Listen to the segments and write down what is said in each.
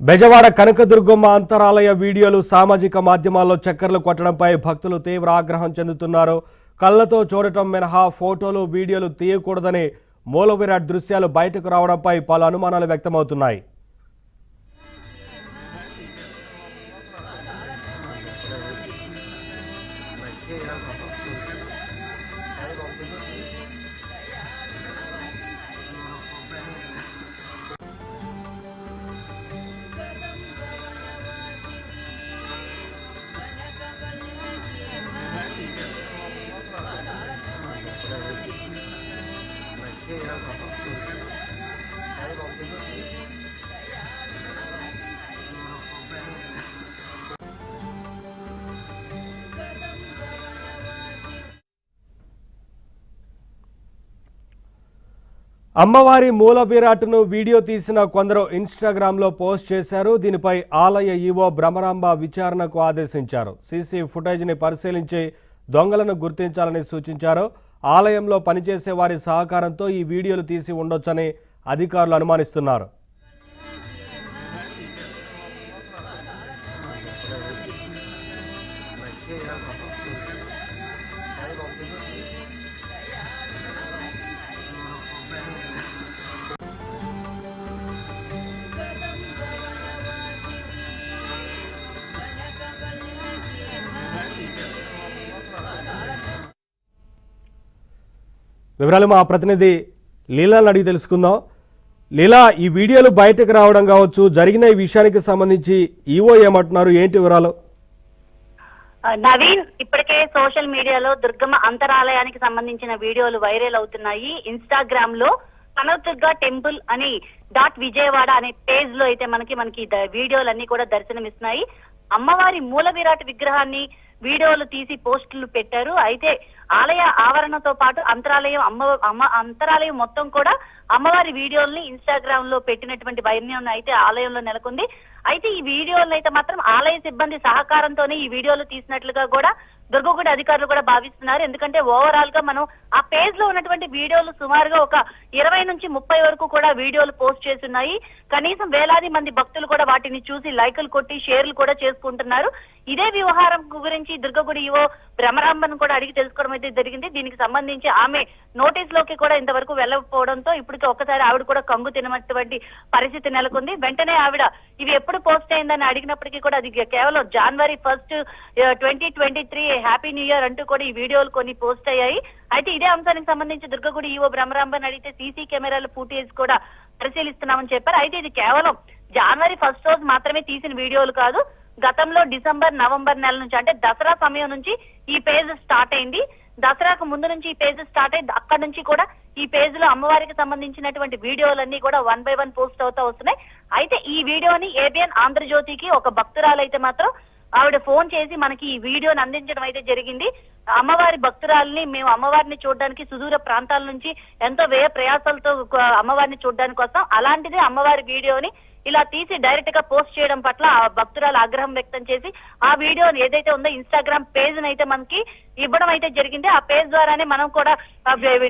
బెజవాడ కనకదుర్గమ్మ అంతరాలయ వీడియోలు సామాజిక మాధ్యమాల్లో చక్కర్లు కొట్టడంపై భక్తులు తీవ్ర ఆగ్రహం చెందుతున్నారు. కళ్ళతో చూడటం మినహా ఫోటోలు వీడియోలు తీయకూడదని మూలవిరాట్ దృశ్యాలు బయటకు రావడంపై పలు అనుమానాలు వ్యక్తమవుతున్నాయి. అమ్మవారి మూల విరాట్ను వీడియో తీసిన కొందరు ఇన్స్టాగ్రామ్లో పోస్ట్ చేశారు. దీనిపై ఆలయ ఈవో బ్రహ్మరాంబ విచారణకు ఆదేశించారు. సీసీ ఫుటేజ్ని పరిశీలించి దొంగలను గుర్తించాలని సూచించారు. ఆలయంలో పనిచేసే వారి సహకారంతో ఈ వీడియోలు తీసి ఉండొచ్చని అధికారులు అనుమానిస్తున్నారు. వివరాలు మా ప్రతినిధి లీలాని అడిగి తెలుసుకుందాం. లీలా, ఈ వీడియోలు బయటకు రావడం కావచ్చు, జరిగిన ఈ విషయానికి సంబంధించి ఈవో ఏమంటున్నారు, ఏంటి వివరాలు? నవీన్, ఇప్పటికే సోషల్ మీడియాలో దుర్గమ్మ అంతరాలయానికి సంబంధించిన వీడియోలు వైరల్ అవుతున్నాయి. ఇన్స్టాగ్రామ్ లో కనకదుర్గ టెంపుల్ అని .విజయవాడ అనే పేజ్ లో అయితే మనకి వీడియోలన్నీ కూడా దర్శనమిస్తున్నాయి. అమ్మవారి మూల విరాట్ విగ్రహాన్ని వీడియోలు తీసి పోస్టులు పెట్టారు. అయితే ఆలయ ఆవరణతో పాటు అంతరాలయం మొత్తం కూడా అమ్మవారి వీడియోల్ని ఇన్స్టాగ్రామ్ లో పెట్టినటువంటి వైర్యం అయితే ఆలయంలో నెలకొంది. అయితే ఈ వీడియోలను అయితే మాత్రం ఆలయ సిబ్బంది సహకారంతోనే ఈ వీడియోలు తీసినట్లుగా కూడా దుర్గగుడి అధికారులు కూడా భావిస్తున్నారు. ఎందుకంటే ఓవరాల్ గా మనం ఆ పేజ్ లో ఉన్నటువంటి వీడియోలు సుమారుగా ఒక 20 నుంచి 30 వరకు కూడా వీడియోలు పోస్ట్ చేస్తున్నాయి. కనీసం వేలాది మంది భక్తులు కూడా వాటిని చూసి లైకులు కొట్టి షేర్లు కూడా చేసుకుంటున్నారు. ఇదే వ్యవహారం గురించి దుర్గగుడి ఈవో బ్రహ్మరాంబను కూడా అడిగి తెలుసుకోవడం అయితే జరిగింది. దీనికి సంబంధించి ఆమె నోటీస్ లోకి కూడా ఇంతవరకు వెళ్ళకపోవడంతో ఇప్పటికీ ఒక్కసారి ఆవిడ కూడా కంగు తినటువంటి పరిస్థితి నెలకొంది. వెంటనే ఆవిడ ఇవి ఎప్పుడు పోస్ట్ అయిందని అడిగినప్పటికీ కూడా అది కేవలం January 1, 2023 హ్యాపీ న్యూ ఇయర్ అంటూ కూడా ఈ వీడియోలు కొన్ని పోస్ట్ అయ్యాయి. అయితే ఇదే అంశానికి సంబంధించి దుర్గగుడి ఈవో బ్రహ్మరాంబన్ అడిగితే సీసీ కెమెరాల ఫుటేజ్ కూడా పరిశీలిస్తున్నామని చెప్పారు. అయితే ఇది కేవలం January 1 రోజు మాత్రమే తీసిన వీడియోలు కాదు. గతంలో డిసెంబర్, నవంబర్ నెల నుంచి అంటే దసరా సమయం నుంచి ఈ పేజ్ స్టార్ట్ అయింది. దసరాకు ముందు నుంచి ఈ పేజ్ స్టార్ట్ అయింది. అక్కడి నుంచి కూడా ఈ పేజ్ లో అమ్మవారికి సంబంధించినటువంటి వీడియోలన్నీ కూడా 1 by 1 పోస్ట్ అవుతా వస్తున్నాయి. అయితే ఈ వీడియోని ABN ఆంధ్రజ్యోతికి ఒక భక్తురాలైతే మాత్రం ఆవిడ ఫోన్ చేసి మనకి ఈ వీడియోని అందించడం అయితే జరిగింది. అమ్మవారి భక్తురాలని మేము అమ్మవారిని చూడడానికి సుదూర ప్రాంతాల నుంచి ఎంతో వ్యయ ప్రయాసాలతో అమ్మవారిని చూడడానికి వస్తాం, అలాంటిది అమ్మవారి వీడియోని ఇలా తీసి డైరెక్ట్ గా పోస్ట్ చేయడం పట్ల ఆ భక్తురాలు ఆగ్రహం వ్యక్తం చేసి ఆ వీడియోని ఏదైతే ఉందో ఇన్స్టాగ్రామ్ పేజ్ అయితే మనకి ఇవ్వడం అయితే జరిగింది. ఆ పేజ్ ద్వారానే మనం కూడా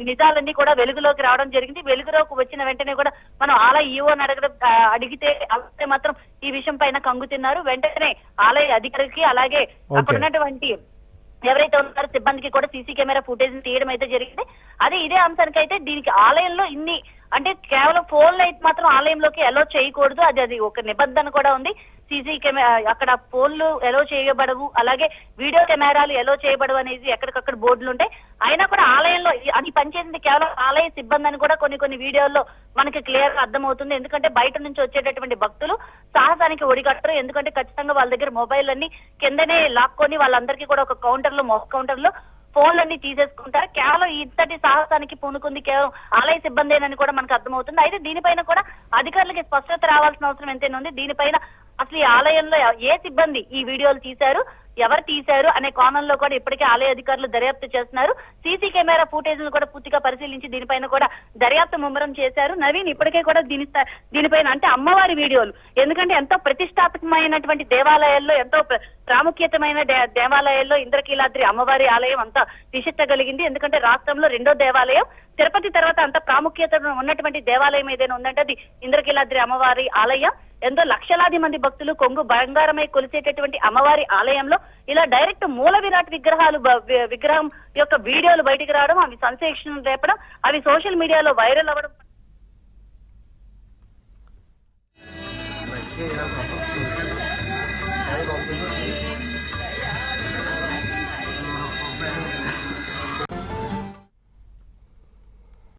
నిజాలన్నీ కూడా వెలుగులోకి రావడం జరిగింది. వెలుగులోకి వచ్చిన వెంటనే కూడా మనం ఆలయ ఈవోని అడిగితే మాత్రం ఈ విషయం పైన కంగు తిన్నారు. వెంటనే ఆలయ అధికారికి అలాగే అక్కడ ఉన్నటువంటి ఎవరైతే ఉన్నారో సిబ్బందికి కూడా సీసీ కెమెరా ఫుటేజ్ తీయడం అయితే జరిగింది. అదే ఇదే అంశానికి అయితే దీనికి ఆలయంలో ఇన్ని అంటే కేవలం ఫోన్లు అయితే మాత్రం ఆలయంలోకి అలో చేయకూడదు, అది ఒక నిబంధన కూడా ఉంది. సీసీ కెమెరా అక్కడ ఫోన్లు ఎలో చేయబడవు, అలాగే వీడియో కెమెరాలు ఎలో చేయబడవు అనేది ఎక్కడికక్కడ బోర్డులు ఉంటాయి. అయినా కూడా ఆలయంలో అది పనిచేసింది కేవలం ఆలయ సిబ్బంది అని కూడా కొన్ని వీడియోల్లో మనకి క్లియర్ గా అర్థమవుతుంది. ఎందుకంటే బయట నుంచి వచ్చేటటువంటి భక్తులు సాహసానికి ఒడిగట్టరు. ఎందుకంటే ఖచ్చితంగా వాళ్ళ దగ్గర మొబైల్ అన్ని కిందనే లాక్కొని వాళ్ళందరికీ కూడా ఒక కౌంటర్ లో ఫోన్లన్నీ తీసేసుకుంటారు. కేవలం ఇంతటి సాహసానికి పూనుకుంది కేవలం ఆలయ సిబ్బందేనని కూడా మనకు అర్థమవుతుంది. అయితే దీనిపైన కూడా అధికారులకి స్పష్టత రావాల్సిన అవసరం ఎంతైనా ఉంది. దీనిపైన అసలు ఈ ఆలయంలో ఏ సిబ్బంది ఈ వీడియోలు తీశారు, ఎవరు తీశారు అనే కోణంలో కూడా ఇప్పటికే ఆలయ అధికారులు దర్యాప్తు చేస్తున్నారు. సీసీ కెమెరా ఫుటేజ్ ను కూడా పూర్తిగా పరిశీలించి దీనిపైన కూడా దర్యాప్తు ముమ్మరం చేశారు. నవీన్, ఇప్పటికే కూడా దీనిపైన అంటే అమ్మవారి వీడియోలు ఎందుకంటే ఎంతో ప్రతిష్టాత్మకమైనటువంటి దేవాలయాల్లో ఎంతో ప్రాముఖ్యతమైన దేవాలయాల్లో ఇంద్రకీలాద్రి అమ్మవారి ఆలయం అంతా విశిష్ట కలిగింది. ఎందుకంటే రాష్ట్రంలో 2వ దేవాలయం తిరుపతి తర్వాత అంత ప్రాముఖ్యత ఉన్నటువంటి దేవాలయం ఏదైనా ఉందంటే అది ఇంద్రకీలాద్రి అమ్మవారి ఆలయం. ఎంతో లక్షలాది మంది భక్తులు కొంగు బంగారమై కొలిసేటటువంటి అమ్మవారి ఆలయంలో ఇలా డైరెక్ట్ మూల విరాట్ విగ్రహం యొక్క వీడియోలు బయటికి రావడం, అవి సెన్సేషన్ రేపడం, అవి సోషల్ మీడియాలో వైరల్ అవ్వడం